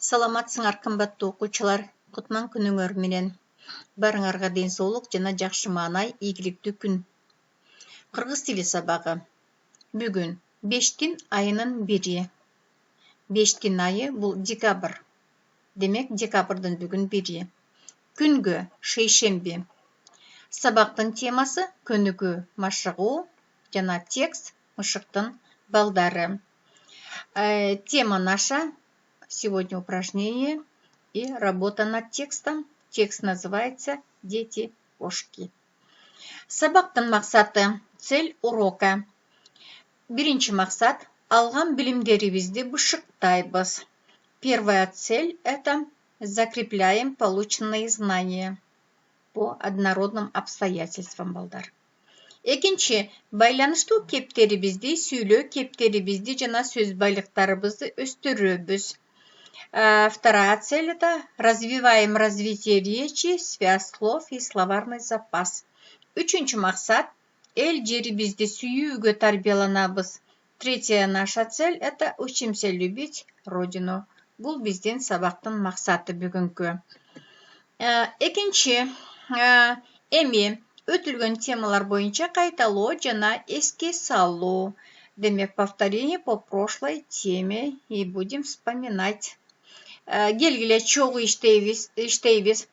Саламатсыңар кымбаттуу окуучулар. Кутман күнүңөр менен. Барыңарга ден соолук жана жакшы маанай, ийгиликтүү күн. Кыргыз тили сабагы. Бүгүн 5 айынын 1. 5 айы бул декабрь. Демек, декабрдын бүгүн 1. Күнгө шейшемби. Сабактын темасы көнүгүү, машыгуу жана текст мышыктын балдары. Тема наша сегодня упражнение и работа над текстом. Текст называется «Дети-кошки». Сабактын максаты, цель урока. Биринчи максат – алган билимдерибизди бышыктайбыз. Первая цель – это закрепляем полученные знания по однородным обстоятельствам, балдар. Экинчи, байланыштуу кептерибизди, сүйлөө кептерибизди жана сөз байлыктарыбызды өстүрөбүз. Вторая цель – это развиваем развитие речи, связь слов и словарный запас. Үчүнчү максат – эл жерибизди сүйүүгө тарбияланабыз. Третья наша цель – это учимся любить родину. Бул биздин сабактын максаты бүгүнкү. Экинчи, эми өтүлгөн темалар боюнча кайталоо жана эске салуу. Демек, повторение по прошлой теме и будем вспоминать. Келгиле чогуу иштейбиз.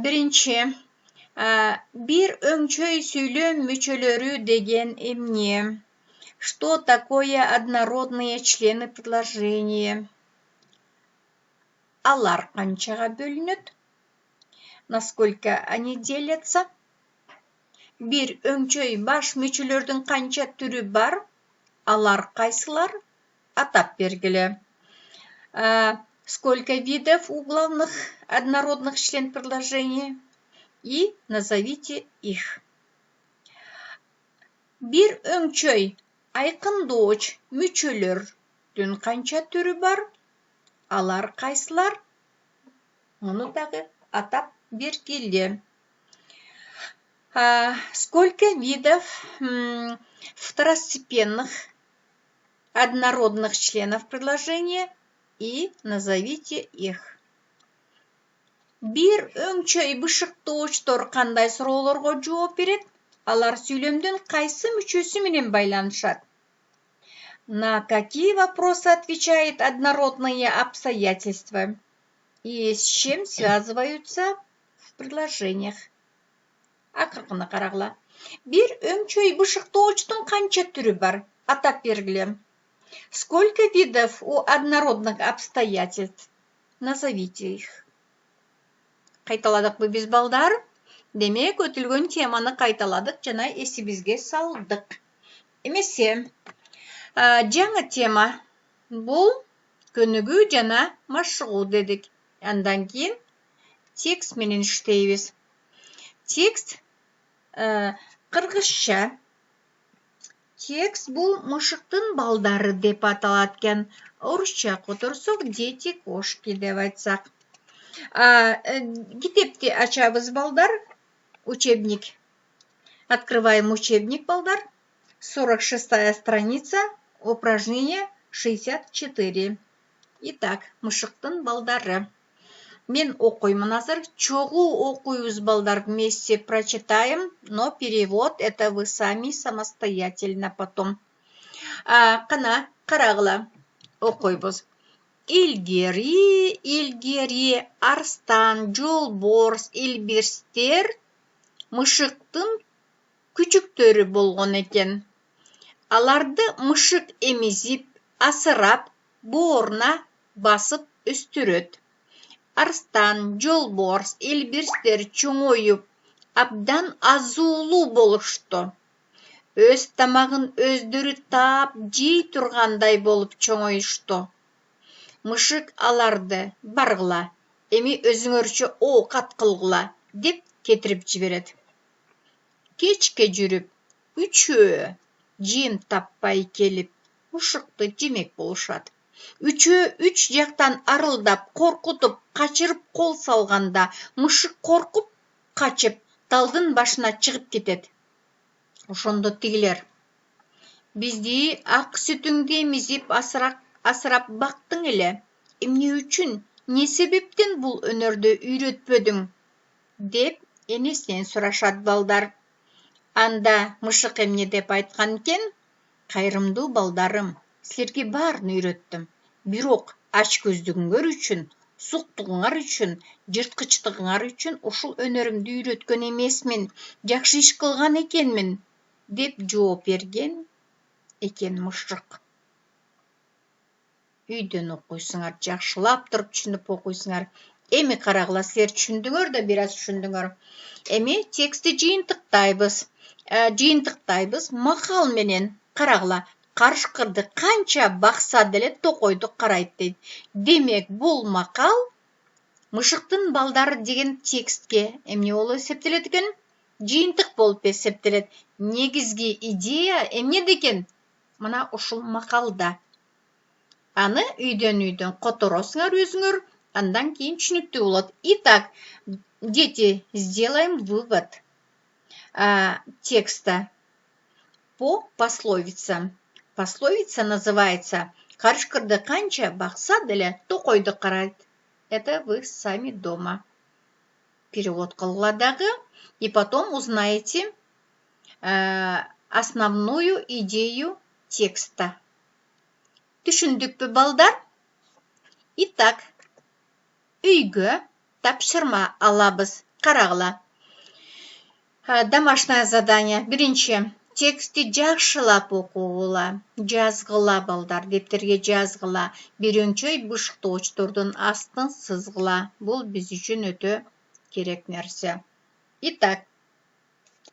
Биринчи, бир өңчөй сүйлөм мүчөлөрү деген эмне? Что такое однородные члены предложения? Алар канчага бөлүнөт? Насколько они делятся? Бир өңчөй баш мүчөлөрдүн канча түрү бар? Алар кайсылар? Атап бергиле. Сколько видов у главных однородных членов предложения? И назовите их. Бир өңчөй айкындооч мүчөлөрдүн канча түрү бар? Алар кайсылар? Муну дагы атап бергиле. Сколько видов второстепенных однородных членов предложения? И назовите их. Бир өңчөй бышыктоочтор кандай суроолорго жооп берет? Алар сүйлөмдүн кайсы мүчөсү менен байланышат? На какие вопросы отвечает однородные обстоятельства? И с чем связываются в предложениях? Акыркыны карагыла. Бир өңчөй бышыктоочтун канча түрү бар? Атап бергиле. Сколько видов у однородных обстоятельств? Назовите их. Кайталадыкпы биз, балдар? Демек, өтүлгөн теманы кайталадык жана эсибизге салдык. Эмесе, жаңы тема бул көнүгүү жана машыгуу дедик. Андан кийин текст менен иштейбиз. Текст кыргызча. Текст бул мышыктын балдары деп аталат экен. Орусча которсок дети-кошки деп айтсак. Китепти ачабыз, балдар. Учебник. Открываем учебник, балдар. 46-я страница. Упражнение 64. Итак, мышыктын балдары. Мен окуймун азыр. Чогуу окуйбуз, балдар, вместе прочитаем, но перевод это вы сами самостоятельно потом. Кана карагыла. Окуйбуз. Илгери арстан, жолборс, илбирстер мышыктын күчүктөрү болгон экен. Аларды мышык эмизип, асырап, бооруна басып өстүрөт. Арстан, жолборс, илбирстер чоңоюп, абдан азуулуу болушту. Өз тамагын өздөрү таап жей тургандай болуп чоңоюшту. Мышык аларды баргыла, эми өзүңөрчө оокат кылгыла деп кетирип жиберет. Кечке жүрүп, үчөө жем таппай келип, мышыкты жемек болушат. Үчөө үч жактан арылдап, коркутуп, качырып кол салганда, мышык коркуп, качып, талдын башына чыгып кетет. Ошондо тигилер: бизди ак сүтүңдү эмизип асырап бактың эле. эмне үчүн, не себептен бул өнөрдү үйрөтпөдүң? Деп энесинен сурашат балдар. Анда мышык эмне деп айткан экен? Кайрымдуу балдарым, силерге баарын үйрөттүм. Бирок ач көздүгүңөр үчүн, суктугуңар үчүн, жырткычтыгыңар үчүн ушул өнөрүмдү үйрөткөн эмесмин. Жакшы иш кылган экенмин, деп жооп берген экен мышык. Үйдөн окуйсуңар, жакшылап туруп түшүнүп окуйсуңар. Эми карагыла, силер түшүндүңөр да, бир аз түшүндүңөр. Эми текстти жыйынтыктайбыз макал менен. Карагыла, карышкырды канча бакса деле токойду карайт дейт. Демек, бул макал Мышыктын балдары деген текстке эмне болуп эсептелет экен? Жыйынтык болуп эсептелет. Негизги идея эмне деген? Мына ушул макалда. Аны үйдөн которосуңар өзүңөр, андан кийин түшүнүктүү болот. Итак, дети, сделаем вывод текста по пословицам. Пословица называется «Карышкырды канча бакса деле токойду карайт». Это вы сами дома перевод кылгыла дагы, и потом узнаете основную идею текста. Түшүндүкпү, балдар? Итак, үйгө тапшырма алабыз. Карагыла. Домашнее задание. Биринчи. Текстти жакшылап окугула. Жазгыла, балдар. Дептерге жазгыла. Биринчөй бышыктоочтордун астын сызгыла. Бул биз үчүн өтө керек нерсе. Итак,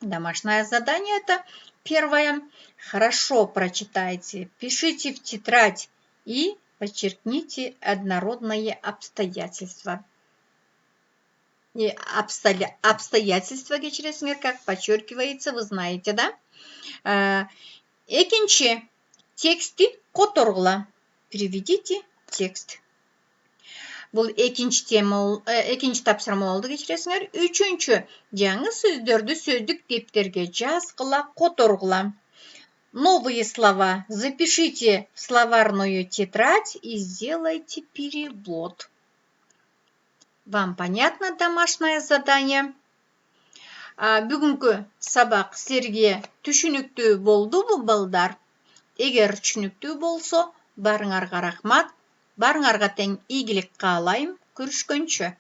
домашнее задание это первое. Хорошо прочитайте, пишите в тетрадь и подчеркните однородные обстоятельства. И обстоятельства кечиресиңер, как подчеркивается, вы знаете, да? Экинчи, текстти которгула. Переведите текст. Бул экинчи тема, экинчи тапшырма болду, кечиресиңер. Үчүнчү, жаңы сөздөрдү сөздүк дептерге жазгыла, которгула. Новые слова запишите в словарную тетрадь и сделайте перевод. Вам понятно домашнее задание? Бүгүнкү сабак силерге түшүнүктүү болдубу, балдар? Эгер түшүнүктүү болсо, барыңарга рахмат. Барыңарга тең ийгилик каалайм. Көрүшкөнчө.